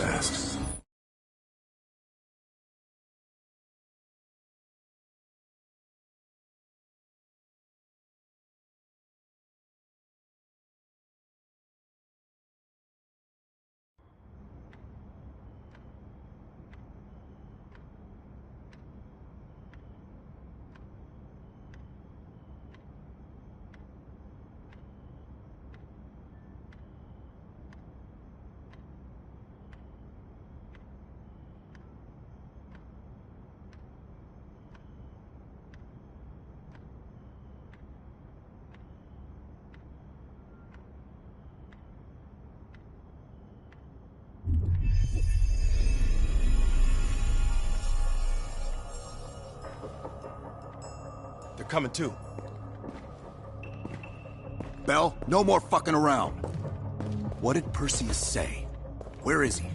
fast. They're coming too. Bell, no more fucking around. What did Perseus say? Where is he?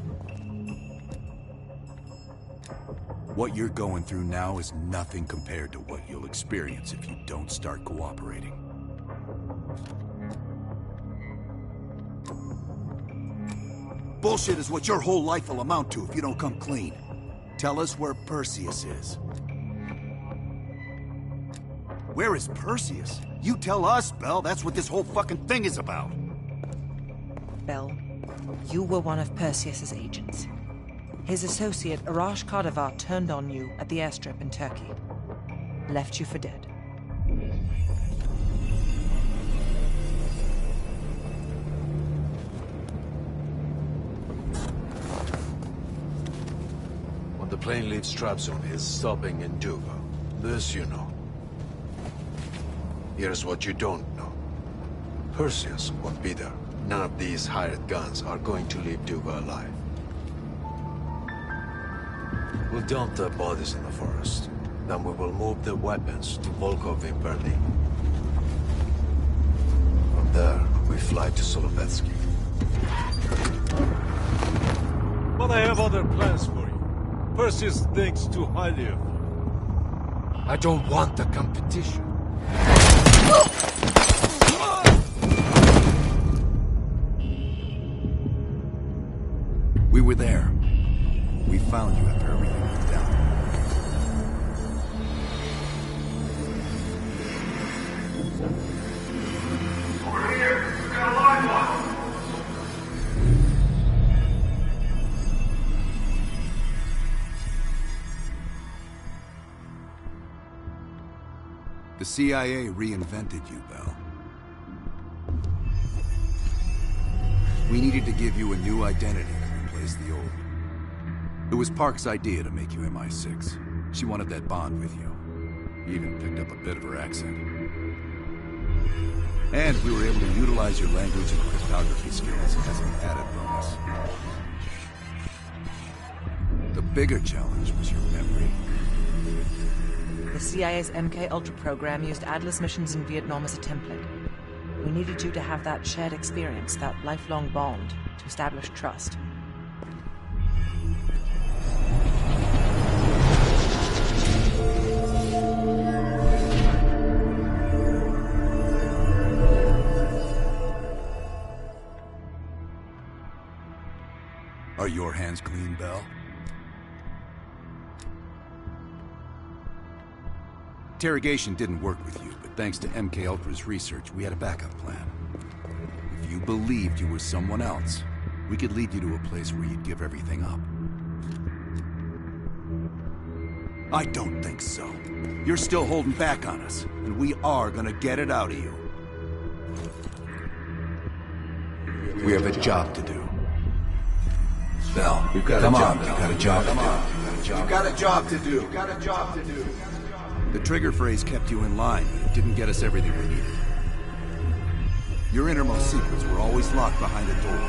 What you're going through now is nothing compared to what you'll experience if you don't start cooperating. Bullshit is what your whole life will amount to if you don't come clean. Tell us where Perseus is. Where is Perseus? You tell us, Bell. That's what this whole fucking thing is about. Bell, you were one of Perseus's agents. His associate, Arash Kardavar, turned on you at the airstrip in Turkey. Left you for dead. When the plane leaves Trabzon, it's stopping in Duva. This you know. Here's what you don't know. Perseus won't be there. None of these hired guns are going to leave Duva alive. We'll dump their bodies in the forest. Then we will move the weapons to Volkov in Berlin. From there, we fly to Solovetsky. But I have other plans for you. Perseus thinks too highly of you. I don't want the competition. We were there. We found you after everything went down. Over here! We got a live one! The CIA reinvented you, Bell. We needed to give you a new identity to replace the old. It was Park's idea to make you MI6. She wanted that bond with you. You even picked up a bit of her accent. And we were able to utilize your language and cryptography skills as an added bonus. The bigger challenge was your memory. The CIA's MK-Ultra program used Atlas missions in Vietnam as a template. We needed you to have that shared experience, that lifelong bond, to establish trust. Are your hands clean, Bell? Interrogation didn't work with you, but thanks to MK-Ultra's research, we had a backup plan. If you believed you were someone else, we could lead you to a place where you'd give everything up. I don't think so. You're still holding back on us, and we are gonna get it out of you. We have a job to do. Bell, We've got come a on, job, you Bell. got a job to Come do. on. You've got a job to do. You've got a job to do. The trigger phrase kept you in line, but it didn't get us everything we needed. Your innermost secrets were always locked behind a door.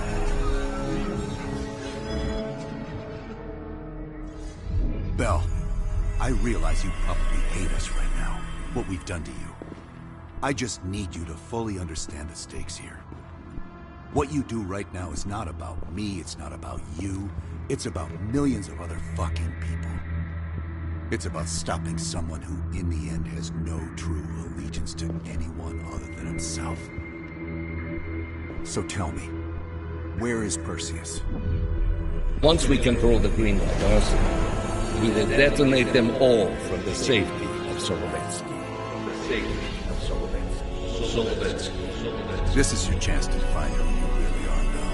Bell, I realize you probably hate us right now, what we've done to you. I just need you to fully understand the stakes here. What you do right now is not about me, it's not about you, it's about millions of other fucking people. It's about stopping someone who, in the end, has no true allegiance to anyone other than himself. So tell me, where is Perseus? Once we control the Greenlight arsenal, we will detonate them all from the safety of Solovetsky. The safety of Solovetsky. Solovetsky. This is your chance to define who you really are, Bell.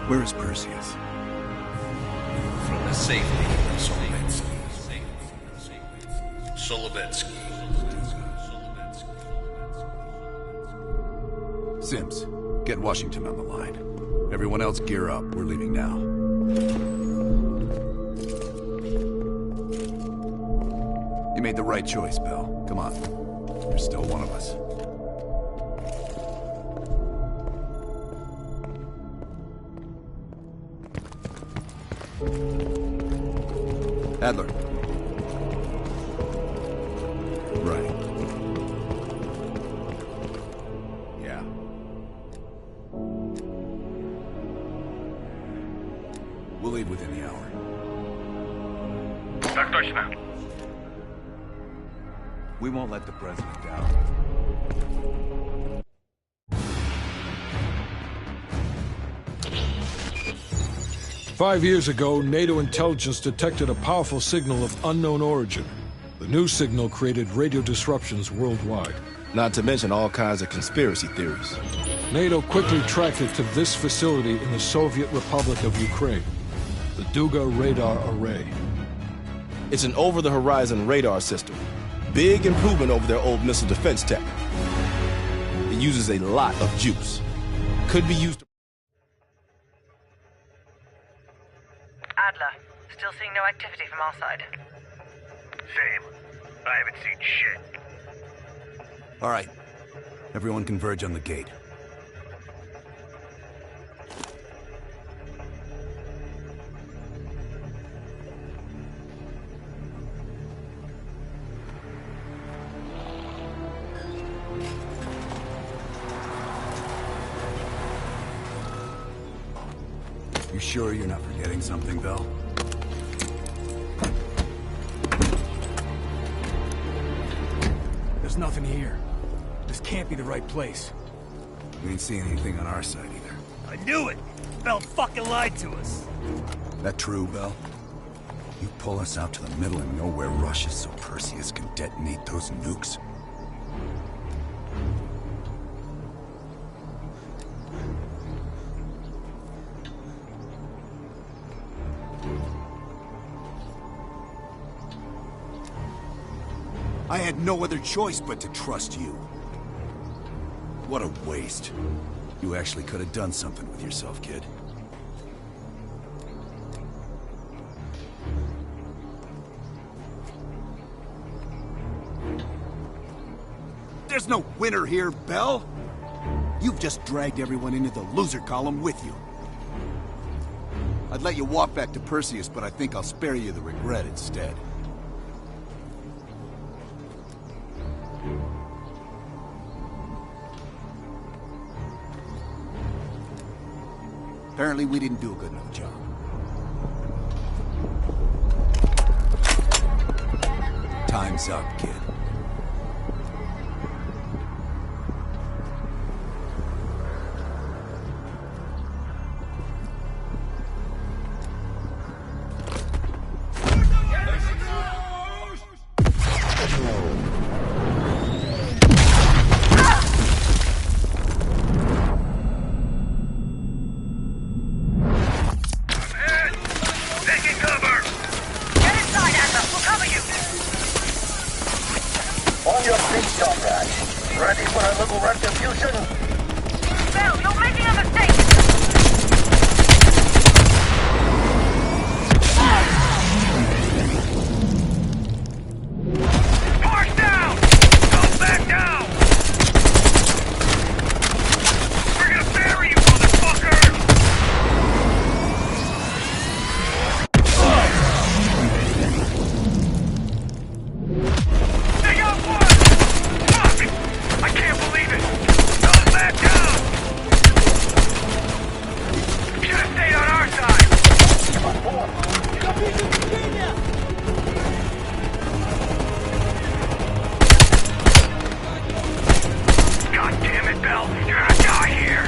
Where is Perseus? From the safety of Solovetsky. Solovetsky. Sims, get Washington on the line. Everyone else gear up. We're leaving now. You made the right choice, Bell. Come on. You're still one of us. Adler. Right. Yeah. We'll leave within the hour. Так точно. We won't let the president down. Five years ago, NATO intelligence detected a powerful signal of unknown origin. The new signal created radio disruptions worldwide. Not to mention all kinds of conspiracy theories. NATO quickly tracked it to this facility in the Soviet Republic of Ukraine, the Duga Radar Array. It's an over-the-horizon radar system. Big improvement over their old missile defense tech. It uses a lot of juice. Could be used to... Adler, still seeing no activity from our side. Same. I haven't seen shit. All right. Everyone converge on the gate. You sure you're not forgetting something, Bell? There's nothing here. This can't be the right place. We ain't seeing anything on our side either. I knew it! Bell fucking lied to us! That true, Bell? You pull us out to the middle of nowhere Russia so Perseus can detonate those nukes? I had no other choice but to trust you. What a waste. You actually could have done something with yourself, kid. There's no winner here, Bell. You've just dragged everyone into the loser column with you. I'd let you walk back to Perseus, but I think I'll spare you the regret instead. Apparently, we didn't do a good enough job. Time's up, kid. On your feet, comrade. Ready for a little retribution? Bell, you're making a mistake! March down! Go back down! We're gonna bury you, motherfucker! They got one! Fuck! I can't believe it! Go back down! Should have stayed on our side! God damn it, Bell! You're gonna die here!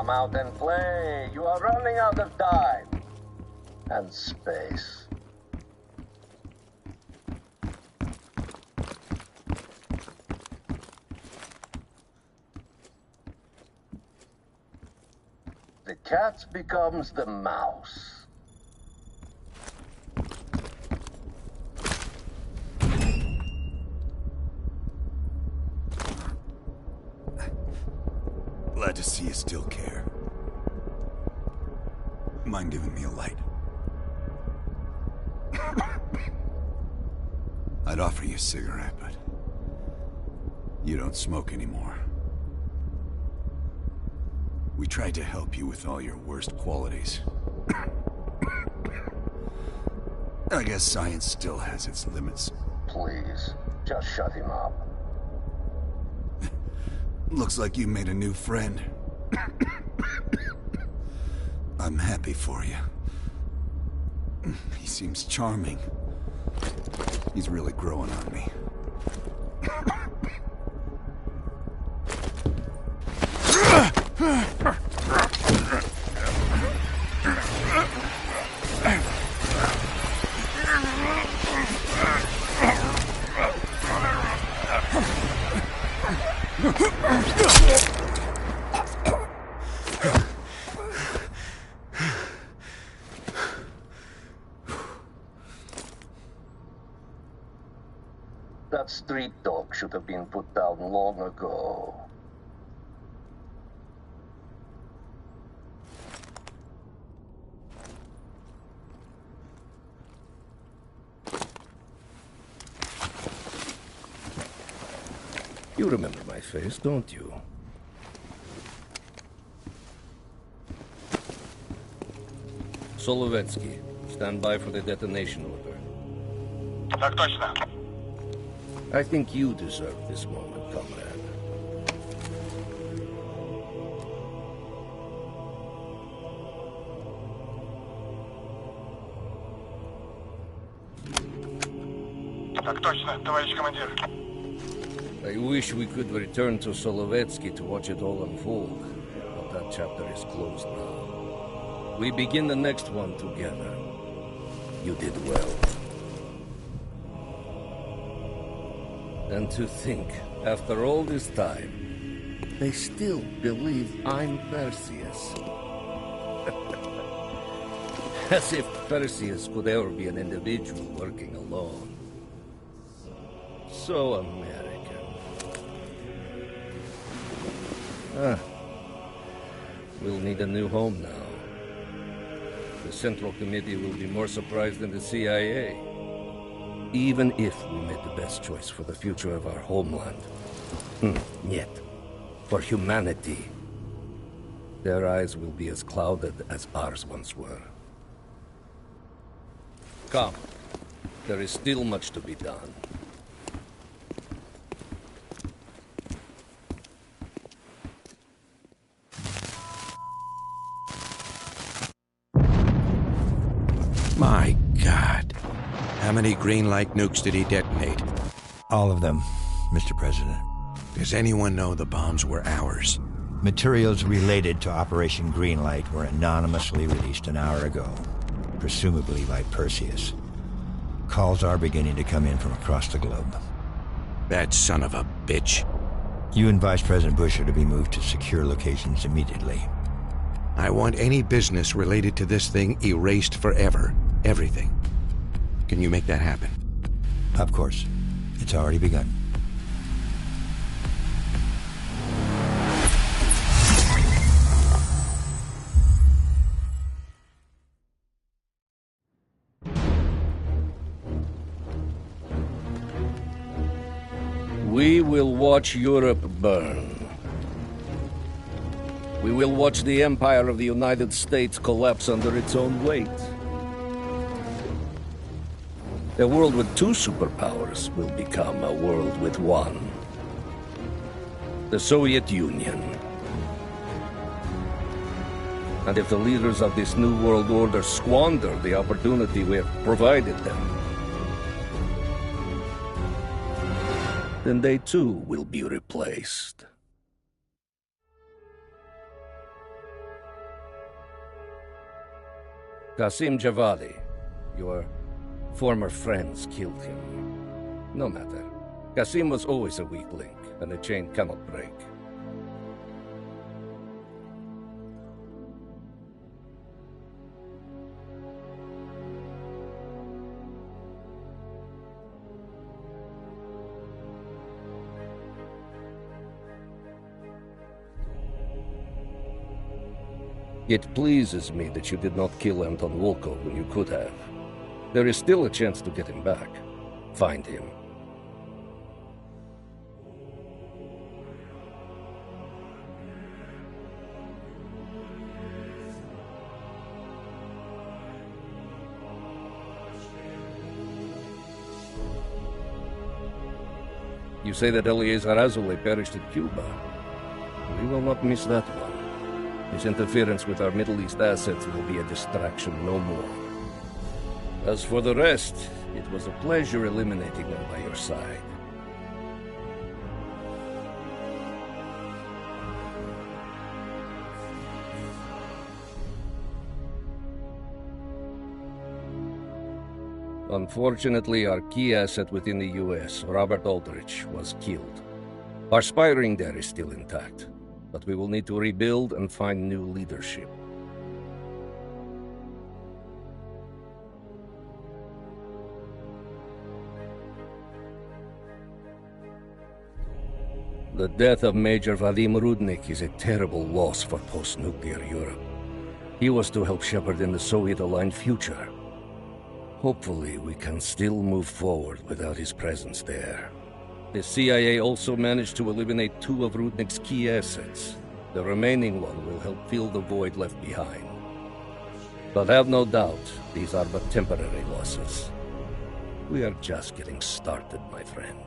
Come out and play. You are running out of time. And space. The cat becomes the mouse. Glad to see you still care. Mind giving me a light? I'd offer you a cigarette, but you don't smoke anymore. We tried to help you with all your worst qualities. I guess science still has its limits. Please, just shut him up. Looks like you made a new friend. I'm happy for you. He seems charming. He's really growing on me. That street dog should have been put down long ago. You remember my face, don't you? Solovetsky, stand by for the detonation order. Так точно. I think you deserve this moment, comrade. Так точно, товарищ командир. I wish we could return to Solovetsky to watch it all unfold, but that chapter is closed now. We begin the next one together. You did well. And to think, after all this time, they still believe I'm Perseus. As if Perseus could ever be an individual working alone. So American. We'll need a new home now. The Central Committee will be more surprised than the CIA. Even if we made the best choice for the future of our homeland. Yet, for humanity, their eyes will be as clouded as ours once were. Come, there is still much to be done. My God. How many green light nukes did he detonate? All of them, Mr. President. Does anyone know the bombs were ours? Materials related to Operation Greenlight were anonymously released an hour ago, presumably by Perseus. Calls are beginning to come in from across the globe. That son of a bitch. You and Vice President Bush are to be moved to secure locations immediately. I want any business related to this thing erased forever. Everything. Can you make that happen? Of course. It's already begun. We will watch Europe burn. We will watch the empire of the United States collapse under its own weight. A world with two superpowers will become a world with one. The Soviet Union. And if the leaders of this new world order squander the opportunity we have provided them, then they too will be replaced. Qasim Javadi, your former friends killed him. No matter. Qasim was always a weak link, and the chain cannot break. It pleases me that you did not kill Anton Volkov when you could have. There is still a chance to get him back. Find him. You say that Eleazar Azule perished at Cuba. We will not miss that one. His interference with our Middle East assets will be a distraction no more. As for the rest, it was a pleasure eliminating them by your side. Unfortunately, our key asset within the U.S., Robert Aldrich, was killed. Our spy ring there is still intact, but we will need to rebuild and find new leadership. The death of Major Vadim Rudnik is a terrible loss for post-nuclear Europe. He was to help shepherd in the Soviet-aligned future. Hopefully, we can still move forward without his presence there. The CIA also managed to eliminate 2 of Rudnik's key assets. The remaining one will help fill the void left behind. But have no doubt, these are but temporary losses. We are just getting started, my friend.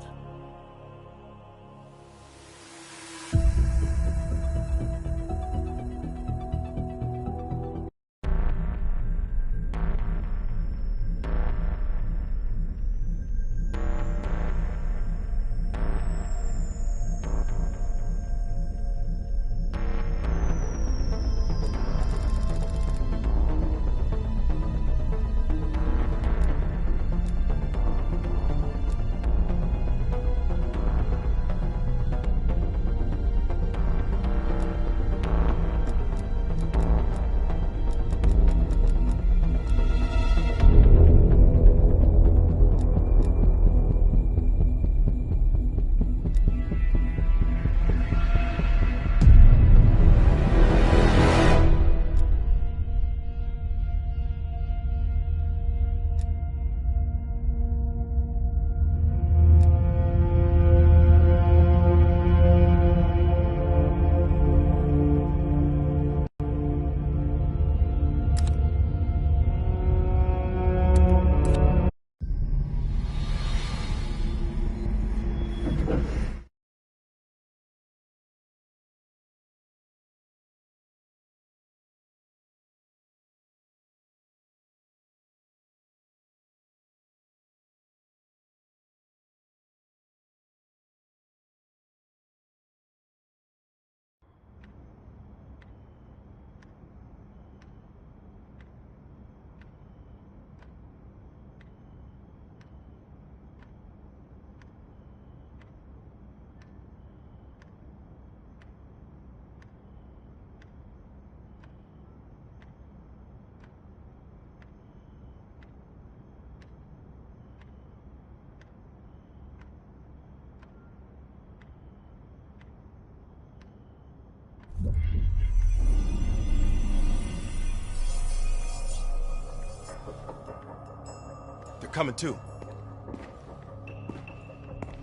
They're coming too.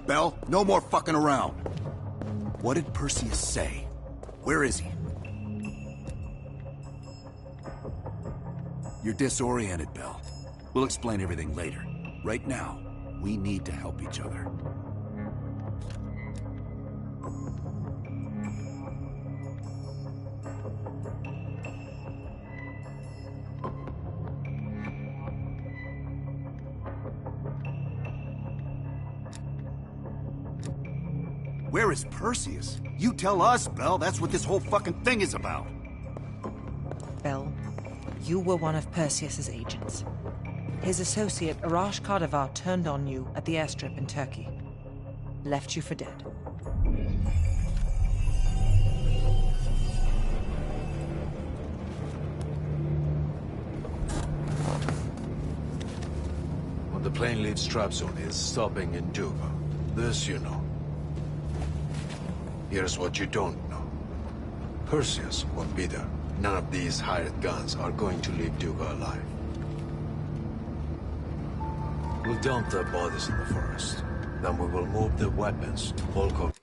Bell, no more fucking around. What did Perseus say? Where is he? You're disoriented, Bell. We'll explain everything later. Right now, we need to help each other. Where is Perseus? You tell us, Bell. That's what this whole fucking thing is about. Bell, You were one of Perseus's agents. His associate, Arash Kardavar, turned on you at the airstrip in Turkey. Left you for dead. When the plane leaves Trabzon, it's stopping in Duga. This you know. Here's what you don't know. Perseus won't be there. None of these hired guns are going to leave Duga alive. We'll dump their bodies in the forest. Then we will move the weapons to Volkov.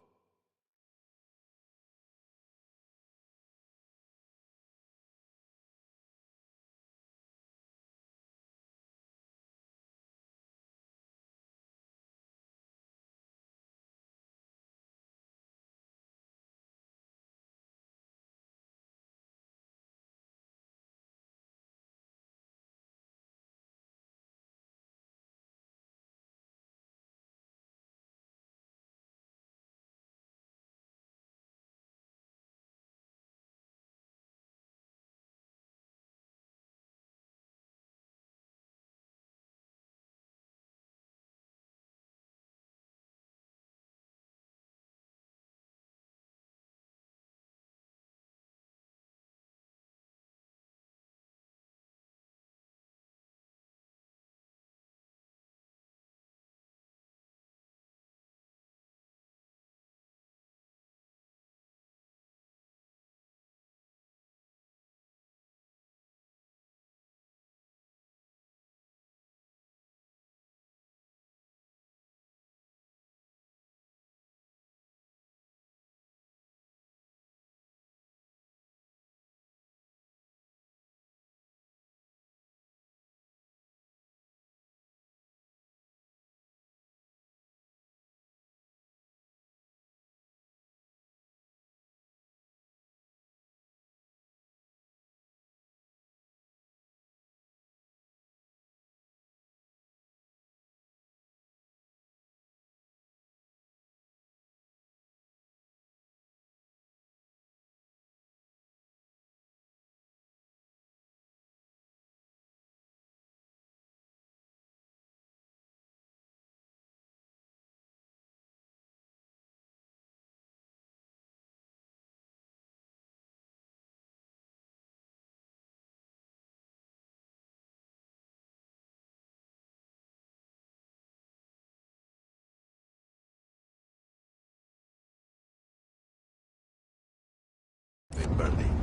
In Berlin.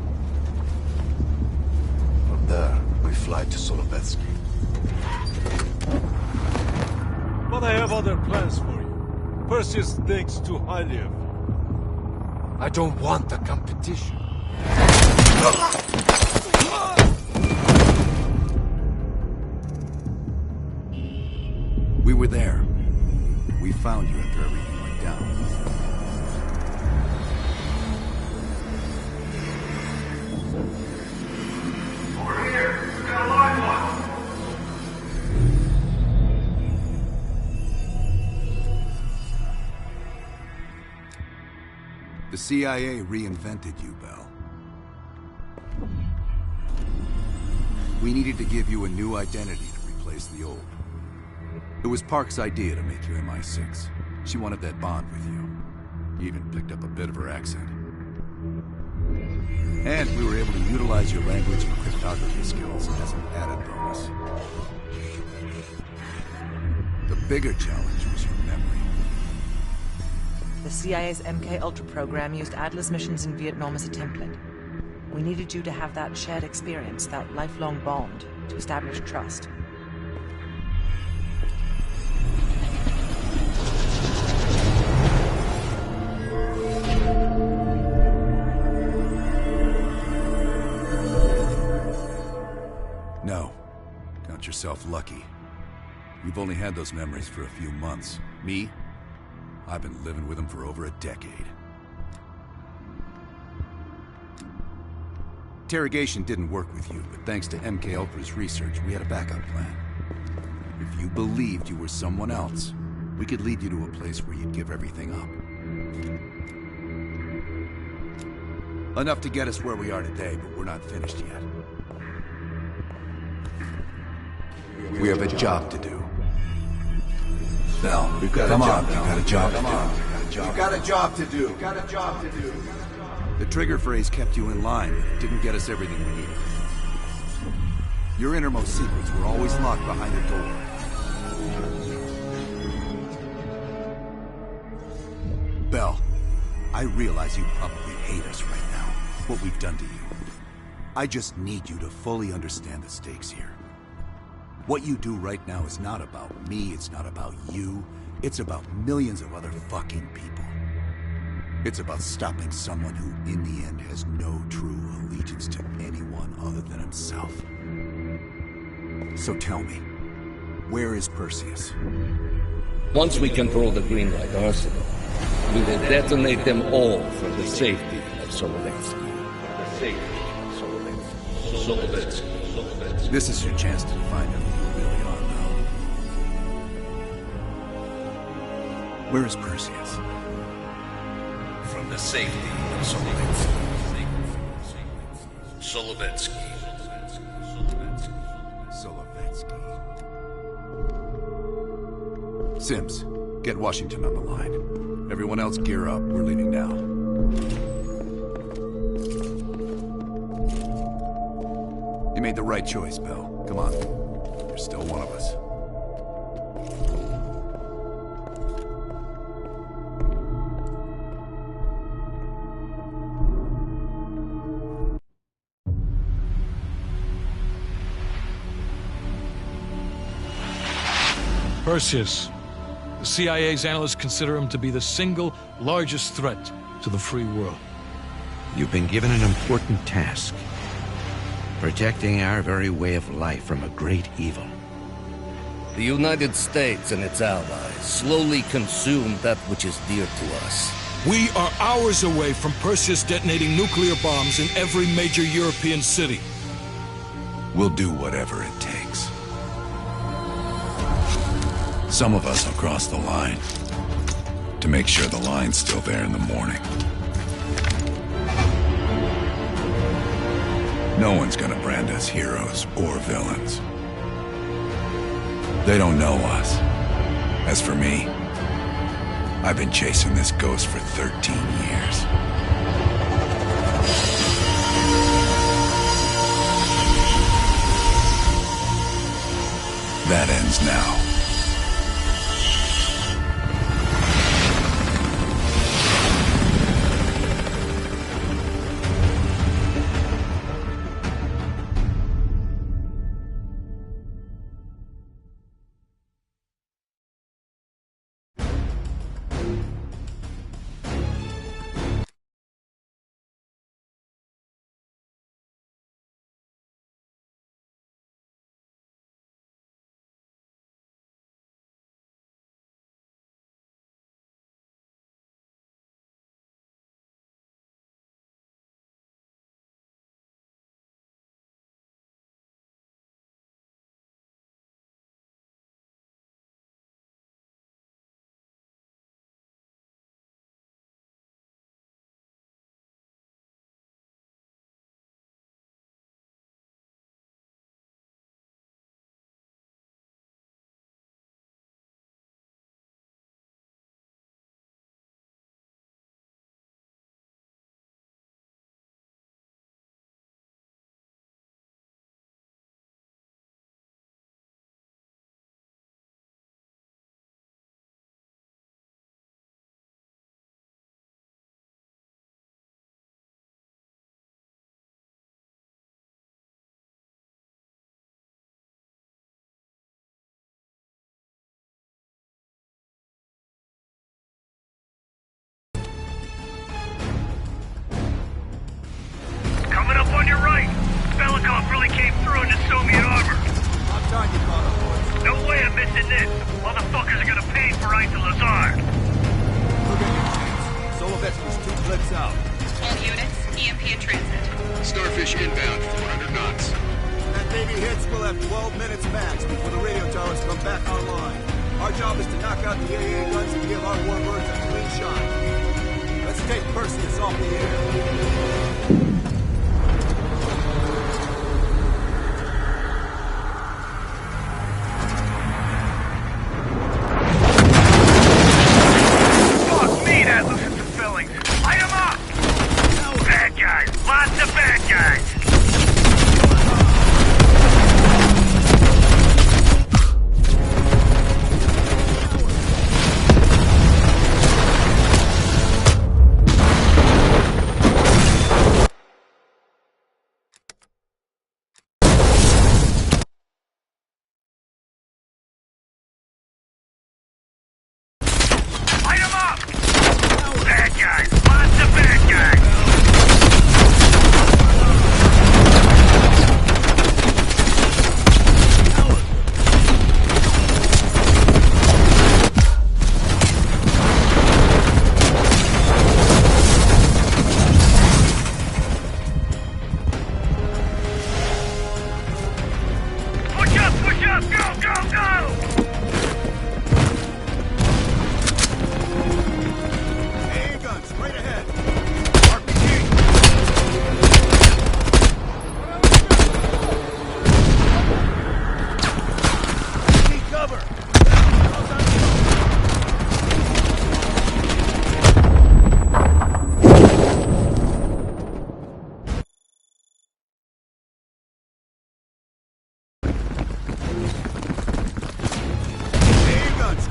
From there, we fly to Solovetsky. But I have other plans for you. Perseus thinks too highly of you. I don't want the competition. We were there. We found you after everything went down. Over here! We've got a live one! The CIA reinvented you, Bell. We needed to give you a new identity to replace the old. It was Park's idea to make you MI6. She wanted that bond with you. You even picked up a bit of her accent. And we were able to utilize your language and cryptography skills as an added bonus. The bigger challenge was your memory. The CIA's MK-Ultra program used Atlas missions in Vietnam as a template. We needed you to have that shared experience, that lifelong bond, to establish trust. No. Count yourself lucky. You've only had those memories for a few months. Me? I've been living with them for over a decade. Interrogation didn't work with you, but thanks to MK-Ultra's research, we had a backup plan. If you believed you were someone else, we could lead you to a place where you'd give everything up. Enough to get us where we are today, but we're not finished yet. We have a job to do. Bell, we've got Come a job. on, Bell. We've got a job. Come on. You've got a job to do. Got a job to do. The trigger phrase kept you in line, but it didn't get us everything we needed. Your innermost secrets were always locked behind a door. Bell, I realize you probably hate us right now, what we've done to you. I just need you to fully understand the stakes here. What you do right now is not about me, it's not about you, it's about millions of other fucking people. It's about stopping someone who, in the end, has no true allegiance to anyone other than himself. So tell me, where is Perseus? Once we control the Greenlight Arsenal, we will detonate them all for the safety of Solovetsky. This is your chance to find out who you really are now. Where is Perseus? From the safety of Solovetsky. Solovetsky. Sims, get Washington on the line. Everyone else gear up. We're leaving now. You made the right choice, Bell. Come on. You're still one of us. Perseus. The CIA's analysts consider him to be the single largest threat to the free world. You've been given an important task. Protecting our very way of life from a great evil. The United States and its allies slowly consume that which is dear to us. We are hours away from Perseus detonating nuclear bombs in every major European city. We'll do whatever it takes. Some of us will cross the line to make sure the line's still there in the morning. No one's gonna brand us heroes or villains. They don't know us. As for me, I've been chasing this ghost for 13 years. That ends now. Coming up on your right. Belikov really came through in the Soviet armor. I'm time you caught up, boys. No way I'm missing this. Motherfuckers are gonna pay for Ita Lazar. Look at your chance. Solovetsky's 2 clicks out. All units, EMP in transit. Starfish inbound, 400 knots. That baby hits will have 12 minutes max before the radio towers come back online. Our job is to knock out the AA guns and give our warbirds a clean shot. Let's take Perseus off the air.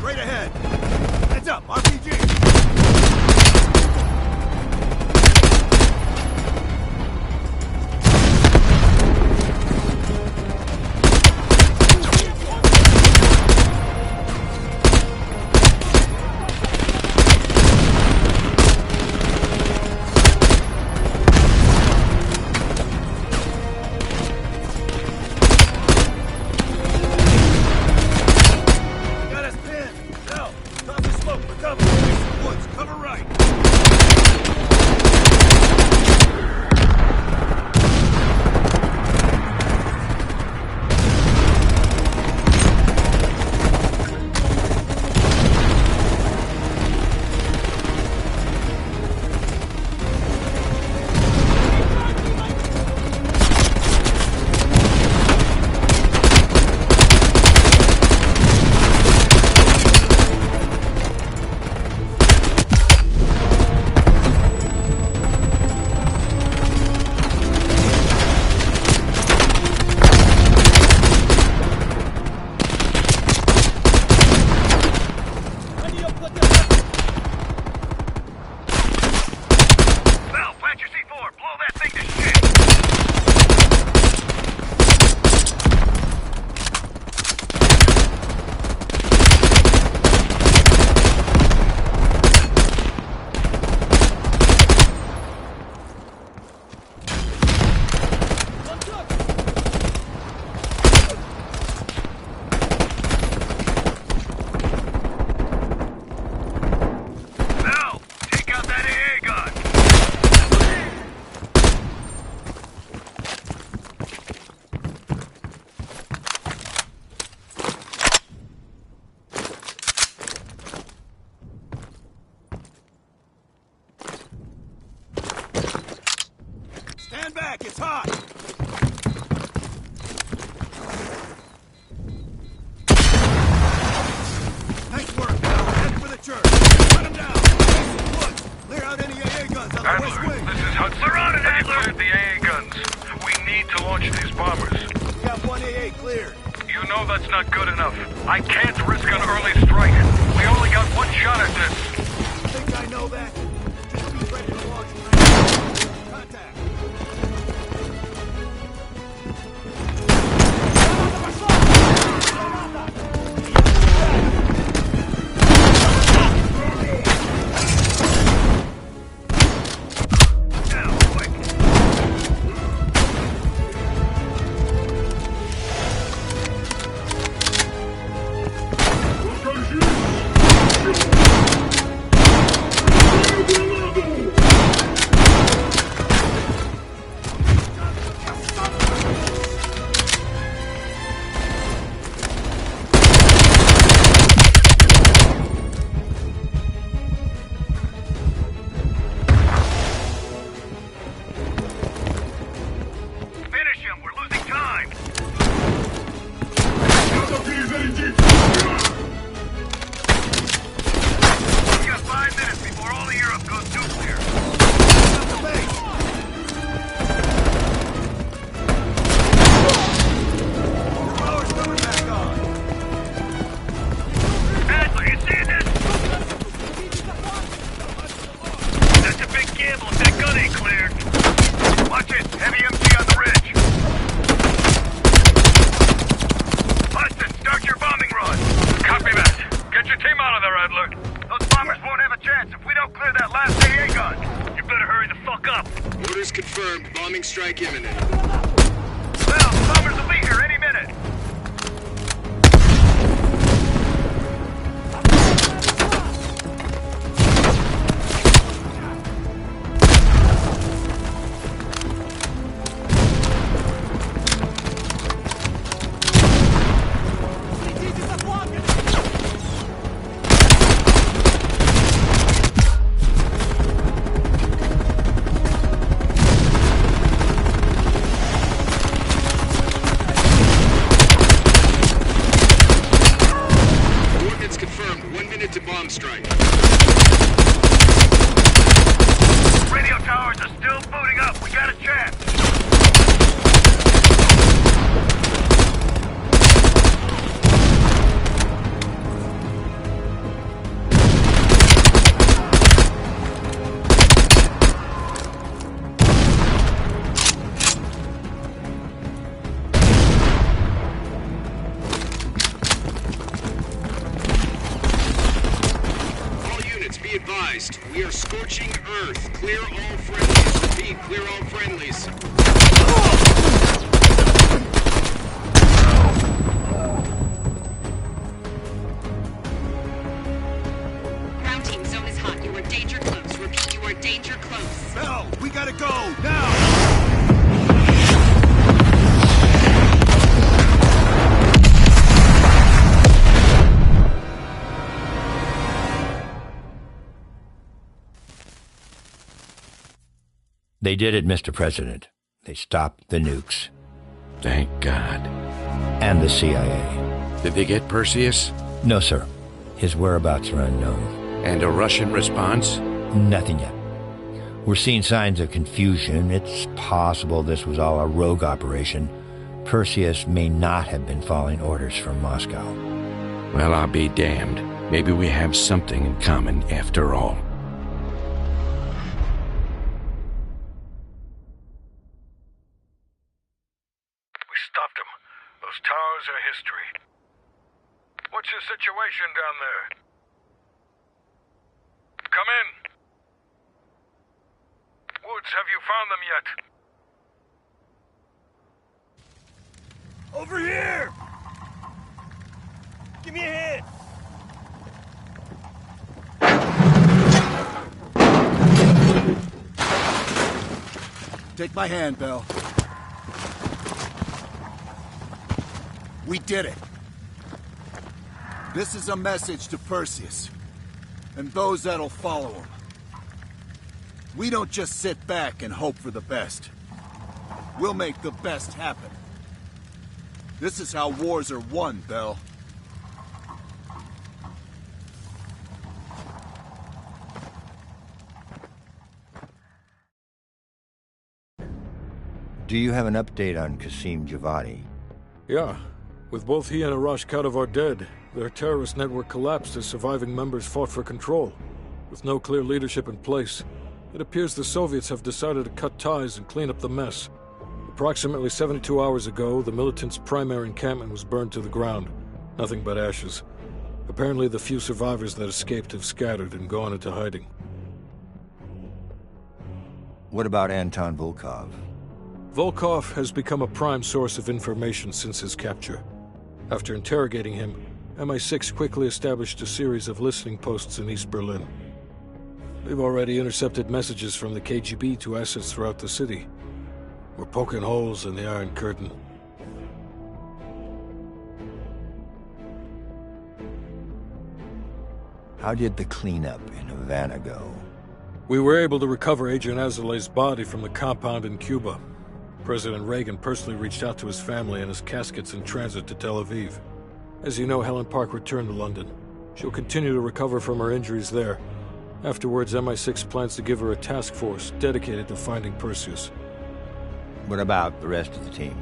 straight ahead. Heads up, RPG! Stand back, it's hot! Nice work, Val. Head for the church. Cut him down. Face the woods. Clear out any AA guns on the west wing. This is Hudson. We're on it, Adler. You cleared the AA guns. We need to launch these bombers. We got one AA cleared. You know that's not good enough. I can't risk an early strike. We only got one shot at this. You think I know that? Just be ready to launch. Contact. Confirmed. Bombing strike imminent. Well, the bombers will be here any minute. Strike. Radio towers are still booting up. We got a chance. advised. We are scorching Earth. Clear all friendlies. Repeat, clear all friendlies. Ground team, zone is hot. You are danger close. Repeat, you are danger close. Bell, we gotta go, now! They did it, Mr. President. They stopped the nukes. Thank God. And the CIA. Did they get Perseus? No, sir. His whereabouts are unknown. And a Russian response? Nothing yet. We're seeing signs of confusion. It's possible this was all a rogue operation. Perseus may not have been following orders from Moscow. Well, I'll be damned. Maybe we have something in common after all. Stopped him. Those towers are history. What's your situation down there? Come in. Woods, have you found them yet? Over here! Give me a hand! Take my hand, Bell. We did it. This is a message to Perseus, and those that'll follow him. We don't just sit back and hope for the best. We'll make the best happen. This is how wars are won, Bell. Do you have an update on Qasim Javadi? Yeah. With both he and Arash Kadivar dead, their terrorist network collapsed as surviving members fought for control. With no clear leadership in place, it appears the Soviets have decided to cut ties and clean up the mess. Approximately 72 hours ago, the militants' primary encampment was burned to the ground. Nothing but ashes. Apparently the few survivors that escaped have scattered and gone into hiding. What about Anton Volkov? Volkov has become a prime source of information since his capture. After interrogating him, MI6 quickly established a series of listening posts in East Berlin. They've already intercepted messages from the KGB to assets throughout the city. We're poking holes in the Iron Curtain. How did the cleanup in Havana go? We were able to recover Adrian Azoulay's body from the compound in Cuba. President Reagan personally reached out to his family, and his casket's in transit to Tel Aviv. As you know, Helen Park returned to London. She'll continue to recover from her injuries there. Afterwards, MI6 plans to give her a task force dedicated to finding Perseus. What about the rest of the team?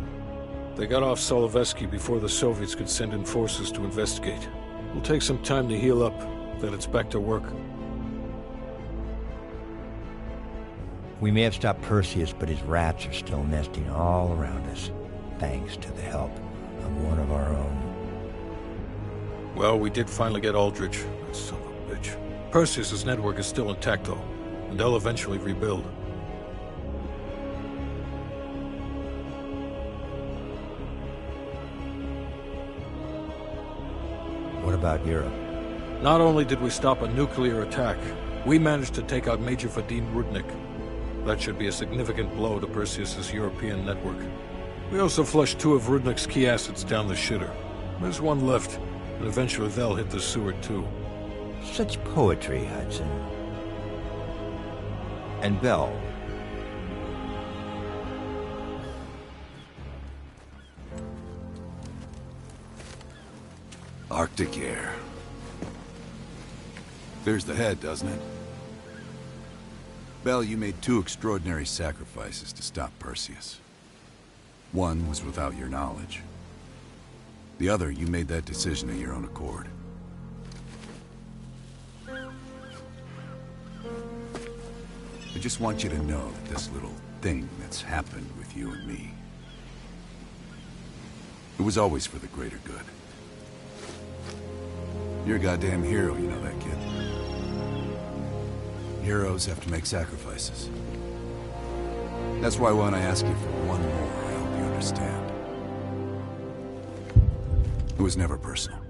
They got off Solovetsky before the Soviets could send in forces to investigate. It'll take some time to heal up, then it's back to work. We may have stopped Perseus, but his rats are still nesting all around us, thanks to the help of one of our own. Well, we did finally get Aldrich. That son of a bitch. Perseus' network is still intact, though, and they'll eventually rebuild. What about Europe? Not only did we stop a nuclear attack, we managed to take out Major Vadim Rudnik. That should be a significant blow to Perseus' European network. We also flushed 2 of Rudnik's key assets down the shitter. There's one left, and eventually they'll hit the sewer too. Such poetry, Hudson. And Bell. Arctic air. There's the head, doesn't it? Bell, you made 2 extraordinary sacrifices to stop Perseus. One was without your knowledge. The other, you made that decision of your own accord. I just want you to know that this little thing that's happened with you and me, it was always for the greater good. You're a goddamn hero, you know that, kid. Heroes have to make sacrifices. That's why when I ask you for one more, I hope you understand. It was never personal.